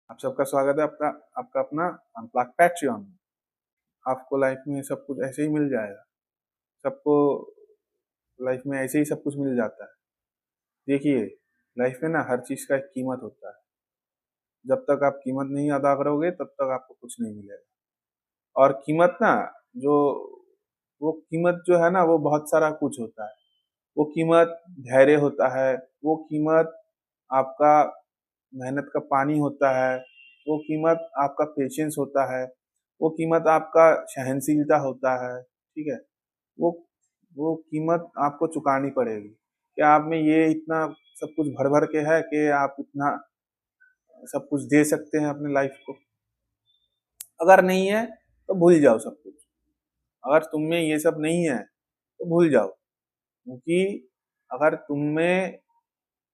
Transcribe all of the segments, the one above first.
आप सबका स्वागत है आपका आपका अपना अनप्लग पैट्रियन में। आपको लाइफ में सब कुछ ऐसे ही मिल जाएगा। सबको लाइफ में ऐसे ही सब कुछ मिल जाता है। देखिए, लाइफ में ना हर चीज का एक कीमत होता है। जब तक आप कीमत नहीं अदा करोगे तब तक आपको कुछ नहीं मिलेगा। और कीमत ना, जो वो कीमत जो है ना, वो बहुत सारा कुछ होता है। वो कीमत धैर्य होता है। वो कीमत आपका मेहनत का पानी होता है। वो कीमत आपका पेशेंस होता है। वो कीमत आपका सहनशीलता होता है। ठीक है। वो वो कीमत आपको चुकानी पड़ेगी। क्या आप में ये इतना सब कुछ भर भर के है कि आप इतना सब कुछ दे सकते हैं अपने लाइफ को? अगर नहीं है तो भूल जाओ सब कुछ। अगर तुम में ये सब नहीं है तो भूल जाओ, क्योंकि अगर तुम में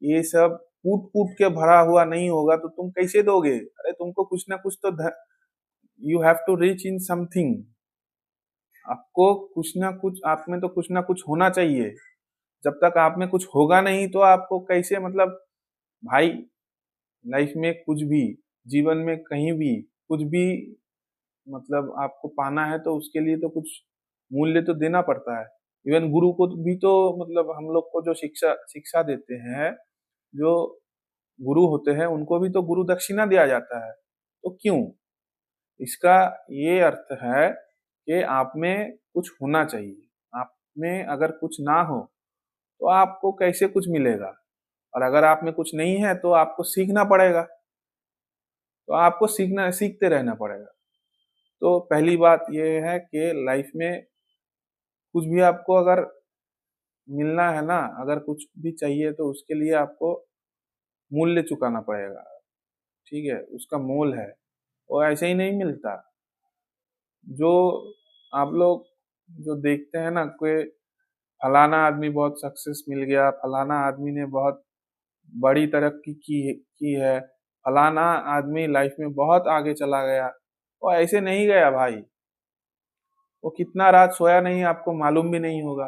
ये सब कूट कूट के भरा हुआ नहीं होगा तो तुम कैसे दोगे? अरे तुमको कुछ ना कुछ तो you have to reach in something. आपको कुछ ना कुछ, आप में तो कुछ ना कुछ होना चाहिए। जब तक आप में कुछ होगा नहीं तो आपको कैसे, मतलब भाई, लाइफ में कुछ भी, जीवन में कहीं भी कुछ भी, मतलब आपको पाना है तो उसके लिए तो कुछ मूल्य तो देना पड़ता है। इवन गुरु को भी तो, मतलब हम लोग को जो शिक्षा शिक्षा देते हैं, जो गुरु होते हैं उनको भी तो गुरु दक्षिणा दिया जाता है। तो क्यों? इसका ये अर्थ है कि आप में कुछ होना चाहिए। आप में अगर कुछ ना हो तो आपको कैसे कुछ मिलेगा? और अगर आप में कुछ नहीं है तो आपको सीखना पड़ेगा। तो आपको सीखते रहना पड़ेगा। तो पहली बात ये है कि लाइफ में कुछ भी आपको अगर मिलना है ना, अगर कुछ भी चाहिए तो उसके लिए आपको मूल्य चुकाना पड़ेगा। ठीक है, उसका मोल है। वो ऐसे ही नहीं मिलता। जो आप लोग जो देखते हैं ना, कोई फलाना आदमी बहुत सक्सेस मिल गया, फलाना आदमी ने बहुत बड़ी तरक्की की है, फलाना आदमी लाइफ में बहुत आगे चला गया। वो ऐसे नहीं गया भाई। वो कितना रात सोया नहीं आपको मालूम भी नहीं होगा।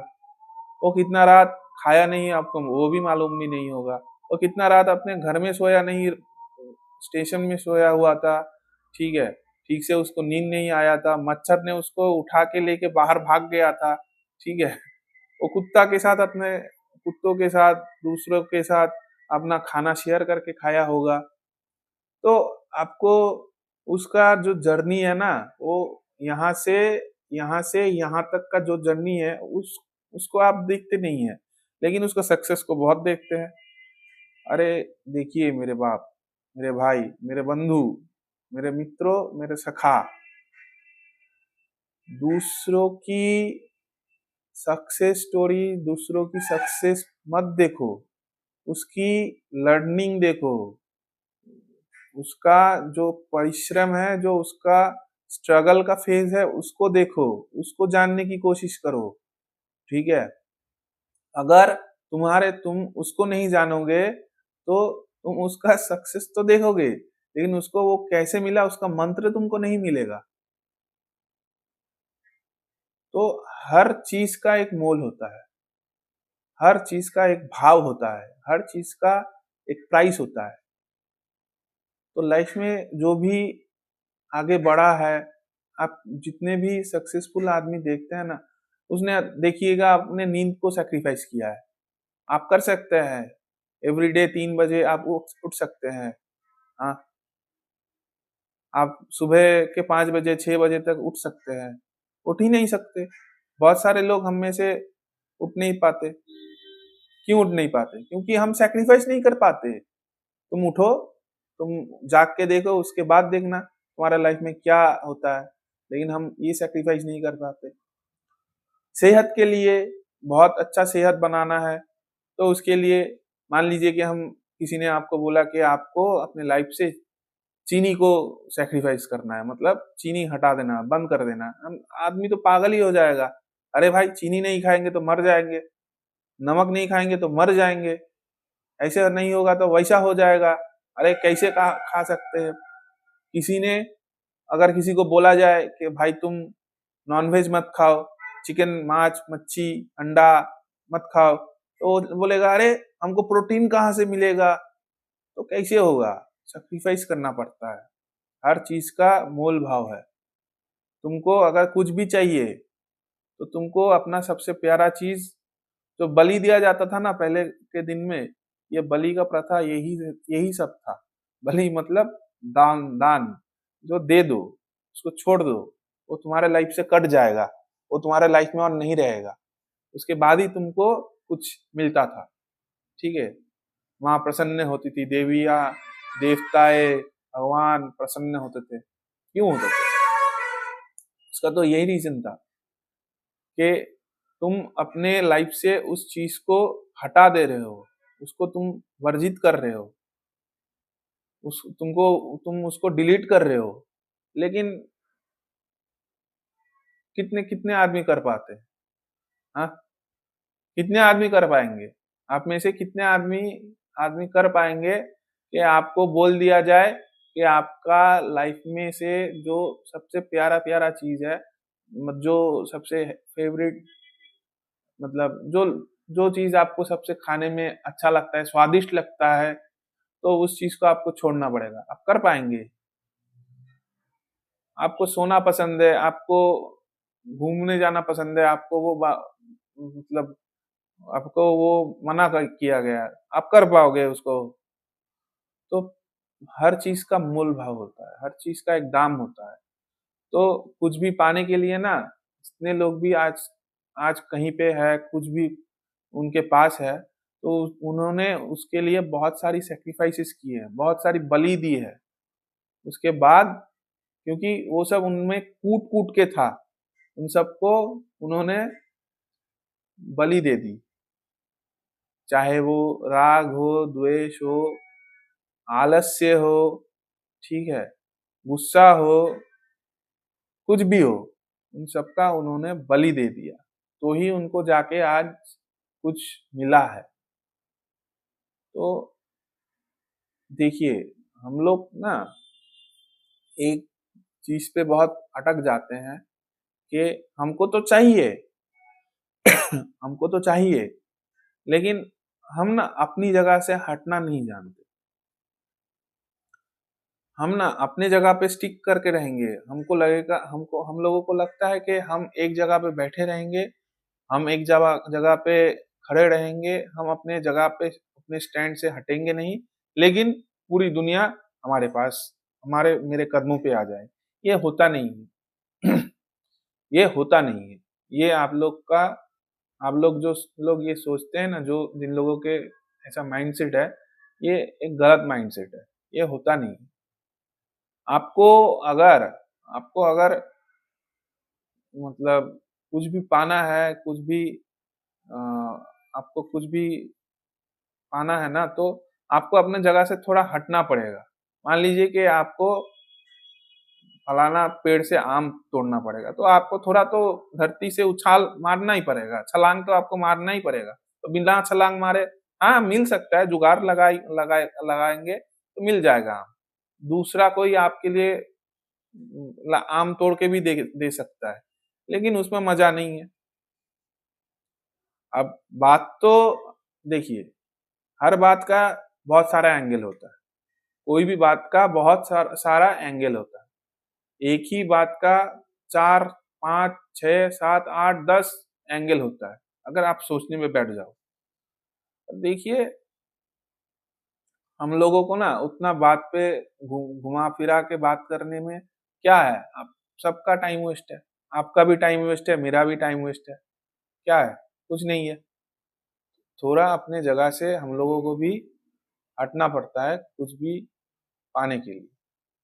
वो कितना रात खाया नहीं आपको वो भी मालूम भी नहीं होगा। वो कितना रात अपने घर में सोया नहीं, स्टेशन में सोया हुआ था। ठीक है, ठीक से उसको नींद नहीं आया था, मच्छर ने उसको उठा के लेके बाहर भाग गया था। ठीक है, वो कुत्ता के साथ, अपने कुत्तों के साथ, दूसरों के साथ अपना खाना शेयर करके खाया होगा। तो आपको उसका जो जर्नी है ना, वो यहाँ से यहाँ तक का जो जर्नी है, उसको आप देखते नहीं है, लेकिन उसका सक्सेस को बहुत देखते हैं। अरे देखिए मेरे बाप, मेरे भाई, मेरे बंधु, मेरे मित्रों, मेरे सखा, दूसरों की सक्सेस स्टोरी, दूसरों की सक्सेस मत देखो, उसकी लर्निंग देखो। उसका जो परिश्रम है, जो उसका स्ट्रगल का फेज है, उसको देखो, उसको जानने की कोशिश करो। ठीक है। अगर तुम उसको नहीं जानोगे तो तुम उसका सक्सेस तो देखोगे, लेकिन उसको वो कैसे मिला उसका मंत्र तुमको नहीं मिलेगा। तो हर चीज का एक मोल होता है, हर चीज का एक भाव होता है, हर चीज का एक प्राइस होता है। तो लाइफ में जो भी आगे बढ़ा है, आप जितने भी सक्सेसफुल आदमी देखते हैं ना, उसने, देखिएगा, अपने नींद को सैक्रिफाइस किया है। आप कर सकते हैं, एवरीडे 3 बजे आप उठ सकते हैं। हाँ, आप सुबह के 5 बजे 6 बजे तक उठ सकते हैं। उठ ही नहीं सकते। बहुत सारे लोग हम में से उठ नहीं पाते। क्यों उठ नहीं पाते? क्योंकि हम सैक्रिफाइस नहीं कर पाते। तुम उठो, तुम जाग के देखो, उसके बाद देखना तुम्हारा लाइफ में क्या होता है। लेकिन हम ये सैक्रिफाइस नहीं कर पाते। सेहत के लिए, बहुत अच्छा सेहत बनाना है तो उसके लिए, मान लीजिए कि हम, किसी ने आपको बोला कि आपको अपने लाइफ से चीनी को सैक्रिफाइस करना है, मतलब चीनी हटा देना, बंद कर देना। हम आदमी तो पागल ही हो जाएगा। अरे भाई, चीनी नहीं खाएंगे तो मर जाएंगे, नमक नहीं खाएंगे तो मर जाएंगे, ऐसे नहीं होगा तो वैसा हो जाएगा। अरे कैसे खा सकते हैं? किसी ने, अगर किसी को बोला जाए कि भाई तुम नॉनवेज मत खाओ, चिकन, मांस, मच्छी, अंडा मत खाओ, तो वो बोलेगा अरे हमको प्रोटीन कहाँ से मिलेगा? तो कैसे होगा? सैक्रिफाइस करना पड़ता है, हर चीज का मोल भाव है। तुमको अगर कुछ भी चाहिए तो तुमको अपना सबसे प्यारा चीज, जो बलि दिया जाता था ना पहले के दिन में, ये बलि का प्रथा यही यही सब था। बलि मतलब दान, दान जो दे दो, उसको छोड़ दो, वो तुम्हारे लाइफ से कट जाएगा, वो तुम्हारे लाइफ में और नहीं रहेगा, उसके बाद ही तुमको कुछ मिलता था। ठीक है, वहां प्रसन्न होती थी देवियां, देवताएं, भगवान प्रसन्न होते थे। क्यों होते थे? उसका तो यही रीजन था कि तुम अपने लाइफ से उस चीज को हटा दे रहे हो, उसको तुम वर्जित कर रहे हो, तुम उसको डिलीट कर रहे हो। लेकिन कितने कितने आदमी कर पाते हैं? हाँ, कितने आदमी कर पाएंगे? आप में से कितने आदमी आदमी कर पाएंगे कि आपको बोल दिया जाए कि आपका लाइफ में से जो सबसे प्यारा प्यारा चीज है, जो सबसे फेवरेट, मतलब जो जो चीज आपको सबसे खाने में अच्छा लगता है, स्वादिष्ट लगता है, तो उस चीज को आपको छोड़ना पड़ेगा। आप कर पाएंगे? आपको सोना पसंद है, आपको घूमने जाना पसंद है, आपको मतलब आपको वो किया गया है, आप कर पाओगे उसको? तो हर चीज का मूल भाव होता है, हर चीज का एक दाम होता है। तो कुछ भी पाने के लिए ना, जितने लोग भी आज आज कहीं पे है, कुछ भी उनके पास है, तो उन्होंने उसके लिए बहुत सारी सेक्रीफाइसेस की है, बहुत सारी बलि दी है। उसके बाद, क्योंकि वो सब उनमें कूट कूट के था, उन सबको उन्होंने बलि दे दी। चाहे वो राग हो, द्वेष हो, आलस्य हो, ठीक है, गुस्सा हो, कुछ भी हो, उन सबका उन्होंने बलि दे दिया, तो ही उनको जाके आज कुछ मिला है। तो देखिए, हम लोग ना एक चीज पे बहुत अटक जाते हैं कि हमको तो चाहिए, हमको तो चाहिए, लेकिन हम ना अपनी जगह से हटना नहीं जानते। हम ना अपने जगह पे स्टिक करके रहेंगे, हमको लगेगा, हमको हम लोगों को लगता है कि हम एक जगह पे बैठे रहेंगे, हम एक जगह जगह पे खड़े रहेंगे, हम अपने जगह पे अपने स्टैंड से हटेंगे नहीं, लेकिन पूरी दुनिया हमारे पास, हमारे मेरे कदमों पे आ जाए। ये होता नहीं है। ये होता नहीं है। ये आप लोग जो लोग ये सोचते हैं ना, जो जिन लोगों के ऐसा माइंडसेट है, ये एक गलत माइंडसेट है। ये होता नहीं है। आपको अगर आपको अगर मतलब कुछ भी पाना है, कुछ भी अ, आपको कुछ भी पाना है ना, तो आपको अपने जगह से थोड़ा हटना पड़ेगा। मान लीजिए कि आपको फलाना पेड़ से आम तोड़ना पड़ेगा, तो आपको थोड़ा तो धरती से उछाल मारना ही पड़ेगा, छलांग तो आपको मारना ही पड़ेगा। तो बिना छलांग मारे, हाँ मिल सकता है, जुगाड़ लगाएंगे तो मिल जाएगा आम। दूसरा कोई आपके लिए आम तोड़ के भी दे सकता है, लेकिन उसमें मजा नहीं है। अब बात तो देखिए, हर बात का बहुत सारा एंगल होता है, कोई भी बात का बहुत सारा एंगल होता है। एक ही बात का 4, 5, 6, 7, 8, 10 एंगल होता है, अगर आप सोचने में बैठ जाओ। अब देखिए, हम लोगों को ना उतना बात पे घुमा फिरा के बात करने में क्या है? आप सबका टाइम वेस्ट है, आपका भी टाइम वेस्ट है, मेरा भी टाइम वेस्ट है। क्या है? कुछ नहीं है। थोड़ा अपने जगह से हम लोगों को भी हटना पड़ता है कुछ भी पाने के लिए।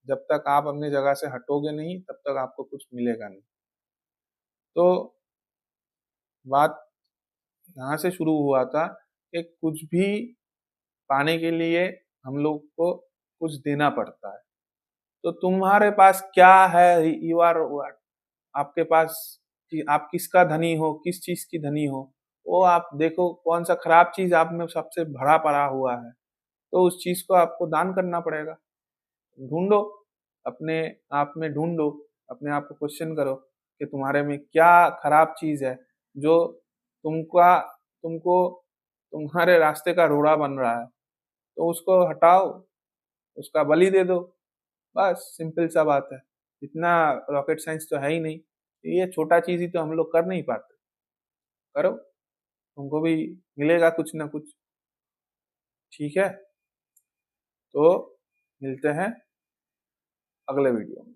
जब तक आप अपनी जगह से हटोगे नहीं, तब तक आपको कुछ मिलेगा नहीं। तो बात यहाँ से शुरू हुआ था कि कुछ भी पाने के लिए हम लोग को कुछ देना पड़ता है। तो तुम्हारे पास क्या है? You are what? आपके पास कि आप किसका धनी हो, किस चीज की धनी हो, वो आप देखो। कौन सा खराब चीज आप में सबसे भरा पड़ा हुआ है, तो उस चीज को आपको दान करना पड़ेगा। ढूंढो, अपने आप में ढूंढो, अपने आप को क्वेश्चन करो कि तुम्हारे में क्या खराब चीज है जो तुमको तुम्हारे रास्ते का रोड़ा बन रहा है, तो उसको हटाओ। उसका बलि दे दो, बस सिंपल सा बात है। इतना रॉकेट साइंस तो है ही नहीं, ये छोटा चीज ही तो हम लोग कर नहीं पाते। करो, तुमको भी मिलेगा कुछ ना कुछ। ठीक है, तो मिलते हैं अगले वीडियो में।